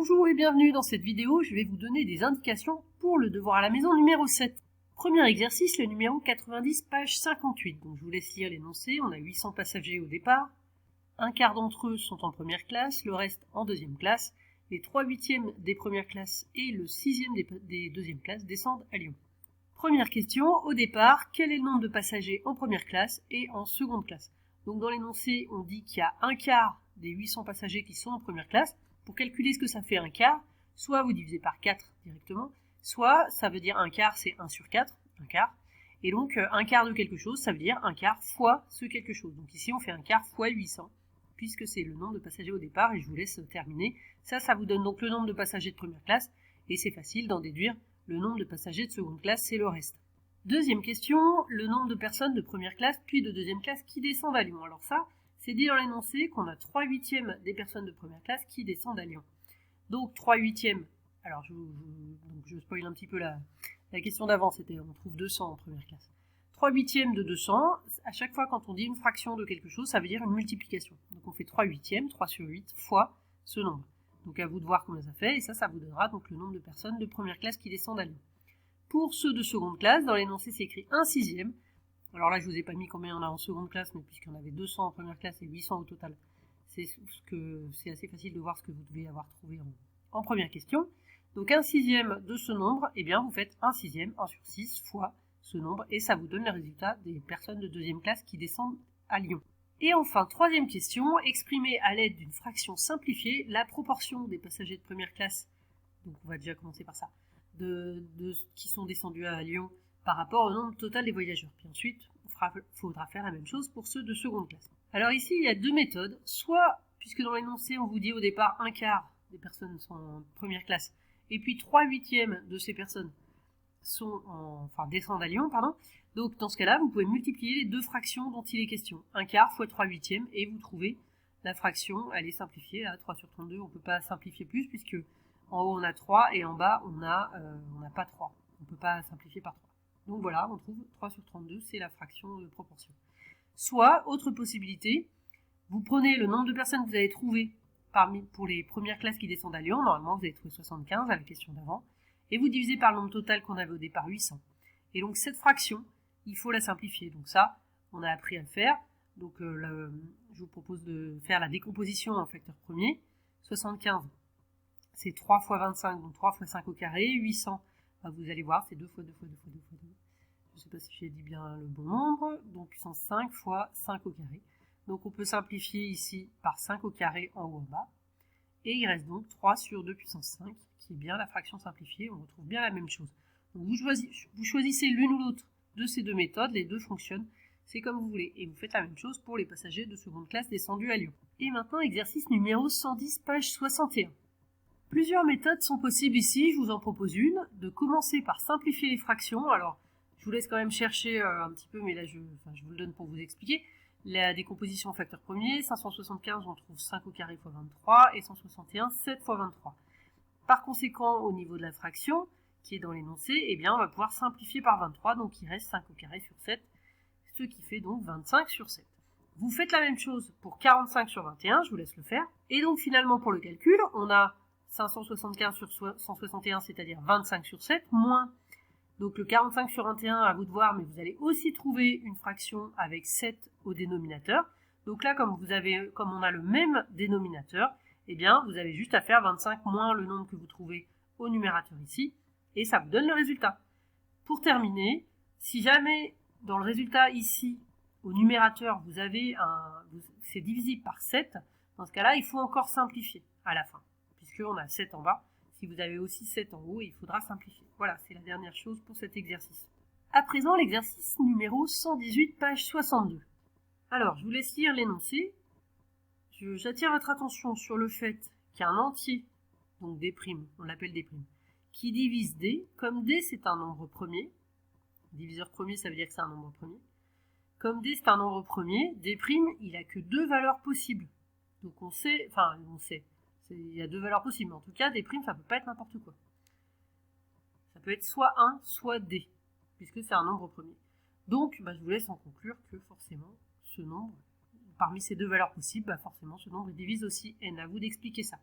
Bonjour et bienvenue dans cette vidéo, je vais vous donner des indications pour le devoir à la maison numéro 7. Premier exercice, le numéro 90, page 58. Donc je vous laisse lire l'énoncé, on a 800 passagers au départ. Un quart d'entre eux sont en première classe, le reste en deuxième classe. Les 3/8 des premières classes et le 6e des deuxièmes classes descendent à Lyon. Première question, au départ, quel est le nombre de passagers en première classe et en seconde classe? Donc dans l'énoncé, on dit qu'il y a un quart des 800 passagers qui sont en première classe. Pour calculer ce que ça fait un quart, soit vous divisez par 4 directement, soit ça veut dire un quart, c'est 1 sur 4, un quart. Et donc un quart de quelque chose, ça veut dire un quart fois ce quelque chose. Donc ici on fait un quart fois 800, puisque c'est le nombre de passagers au départ, et je vous laisse terminer. Ça vous donne donc le nombre de passagers de première classe, et c'est facile d'en déduire le nombre de passagers de seconde classe, c'est le reste. Deuxième question, le nombre de personnes de première classe puis de deuxième classe qui descendent à Lyon. Alors ça, c'est dit dans l'énoncé qu'on a 3/8 des personnes de première classe qui descendent à Lyon. Donc 3/8, alors je spoil un petit peu la question d'avant, c'était on trouve 200 en première classe. 3/8 de 200, à chaque fois quand on dit une fraction de quelque chose, ça veut dire une multiplication. Donc on fait 3/8, 3 sur 8, fois ce nombre. Donc à vous de voir combien ça fait, et ça vous donnera donc le nombre de personnes de première classe qui descendent à Lyon. Pour ceux de seconde classe, dans l'énoncé c'est écrit 1/6. Alors là, je ne vous ai pas mis combien on a en seconde classe, mais puisqu'il y en avait 200 en première classe et 800 au total, c'est assez facile de voir ce que vous devez avoir trouvé en première question. Donc 1/6 de ce nombre, eh bien vous faites 1/6, 1 sur 6 fois ce nombre, et ça vous donne le résultat des personnes de deuxième classe qui descendent à Lyon. Et enfin, troisième question, exprimer à l'aide d'une fraction simplifiée la proportion des passagers de première classe, donc on va déjà commencer par ça, qui sont descendus à Lyon par rapport au nombre total des voyageurs. Puis ensuite, il faudra faire la même chose pour ceux de seconde classe. Alors ici, il y a deux méthodes. Soit, puisque dans l'énoncé, on vous dit au départ un quart des personnes sont en première classe, et puis 3/8 de ces personnes descendent à Lyon, pardon. Donc dans ce cas-là, vous pouvez multiplier les deux fractions dont il est question. Un quart fois 3/8, et vous trouvez la fraction, elle est simplifiée, là, 3 sur 32, on ne peut pas simplifier plus, puisque en haut on a 3, et en bas on n'a pas 3. On ne peut pas simplifier par 3. Donc voilà, on trouve 3 sur 32, c'est la fraction de proportion. Soit, autre possibilité, vous prenez le nombre de personnes que vous avez trouvées pour les premières classes qui descendent à Lyon, normalement vous avez trouvé 75 à la question d'avant, et vous divisez par le nombre total qu'on avait au départ, 800. Et donc cette fraction, il faut la simplifier. Donc ça, on a appris à le faire. Donc je vous propose de faire la décomposition en facteur premier. 75, c'est 3 fois 25, donc 3 fois 5 au carré. 800, vous allez voir, c'est 2 fois 2 fois 2 fois 2 fois 2. Je ne sais pas si j'ai dit bien le bon nombre. Donc puissance 5 fois 5 au carré. Donc on peut simplifier ici par 5 au carré en haut en bas. Et il reste donc 3 sur 2 puissance 5, qui est bien la fraction simplifiée. On retrouve bien la même chose. Donc vous choisissez l'une ou l'autre de ces deux méthodes. Les deux fonctionnent. C'est comme vous voulez. Et vous faites la même chose pour les passagers de seconde classe descendus à Lyon. Et maintenant, exercice numéro 110, page 61. Plusieurs méthodes sont possibles ici, je vous en propose une, de commencer par simplifier les fractions. Alors, je vous laisse quand même chercher un petit peu, mais là je vous le donne pour vous expliquer. La décomposition en facteur premier, 575, on trouve 5 au carré fois 23, et 161, 7 fois 23. Par conséquent, au niveau de la fraction, qui est dans l'énoncé, eh bien on va pouvoir simplifier par 23, donc il reste 5 au carré sur 7, ce qui fait donc 25 sur 7. Vous faites la même chose pour 45 sur 21, je vous laisse le faire. Et donc finalement pour le calcul, on a 575 sur 161, c'est-à-dire 25 sur 7, moins, donc le 45 sur 21, à vous de voir, mais vous allez aussi trouver une fraction avec 7 au dénominateur. Donc là, comme on a le même dénominateur, eh bien, vous avez juste à faire 25 moins le nombre que vous trouvez au numérateur ici, et ça vous donne le résultat. Pour terminer, si jamais dans le résultat ici, au numérateur, c'est divisible par 7, dans ce cas-là, il faut encore simplifier à la fin. Puisqu'on a 7 en bas, si vous avez aussi 7 en haut, il faudra simplifier. Voilà, c'est la dernière chose pour cet exercice. À présent, l'exercice numéro 118, page 62. Alors, je vous laisse lire l'énoncé. J'attire votre attention sur le fait qu'il y a un entier, donc D', on l'appelle D', qui divise D, comme D c'est un nombre premier, diviseur premier ça veut dire que c'est un nombre premier, comme D c'est un nombre premier, D', il n'a que deux valeurs possibles. Donc il y a deux valeurs possibles, mais en tout cas, D', ça ne peut pas être n'importe quoi. Ça peut être soit 1, soit D, puisque c'est un nombre premier. Donc, je vous laisse en conclure que forcément, ce nombre, parmi ces deux valeurs possibles, forcément, ce nombre divise aussi n. À vous d'expliquer ça.